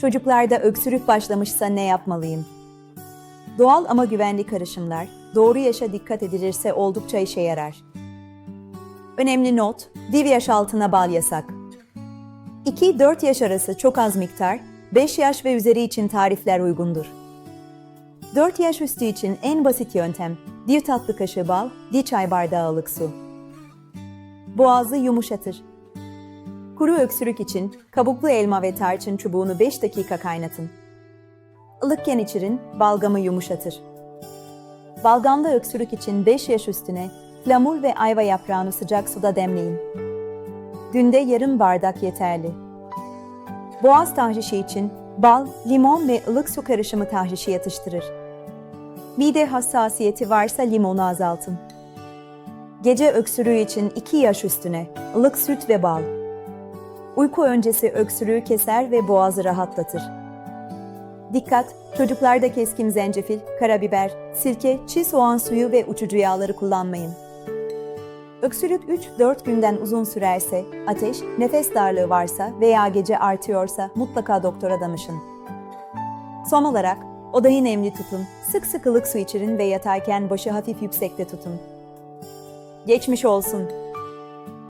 Çocuklarda öksürük başlamışsa ne yapmalıyım? Doğal ama güvenli karışımlar, doğru yaşa dikkat edilirse oldukça işe yarar. Önemli not, 1 yaş altına bal yasak. 2-4 yaş arası çok az miktar, 5 yaş ve üzeri için tarifler uygundur. 4 yaş üstü için en basit yöntem, 1 tatlı kaşığı bal, 1 çay bardağı ılık su. Boğazı yumuşatır. Kuru öksürük için kabuklu elma ve tarçın çubuğunu 5 dakika kaynatın. Ilıkken içirin, balgamı yumuşatır. Balgamlı öksürük için 5 yaş üstüne flamur ve ayva yaprağını sıcak suda demleyin. Günde yarım bardak yeterli. Boğaz tahrişi için bal, limon ve ılık su karışımı tahrişi yatıştırır. Mide hassasiyeti varsa limonu azaltın. Gece öksürüğü için 2 yaş üstüne ılık süt ve bal. Uyku öncesi öksürüğü keser ve boğazı rahatlatır. Dikkat! Çocuklarda keskin zencefil, karabiber, sirke, çiğ soğan suyu ve uçucu yağları kullanmayın. Öksürük 3-4 günden uzun sürerse, ateş, nefes darlığı varsa veya gece artıyorsa mutlaka doktora danışın. Son olarak, odayı nemli tutun, sık sık ılık su içirin ve yatarken başı hafif yüksekte tutun. Geçmiş olsun!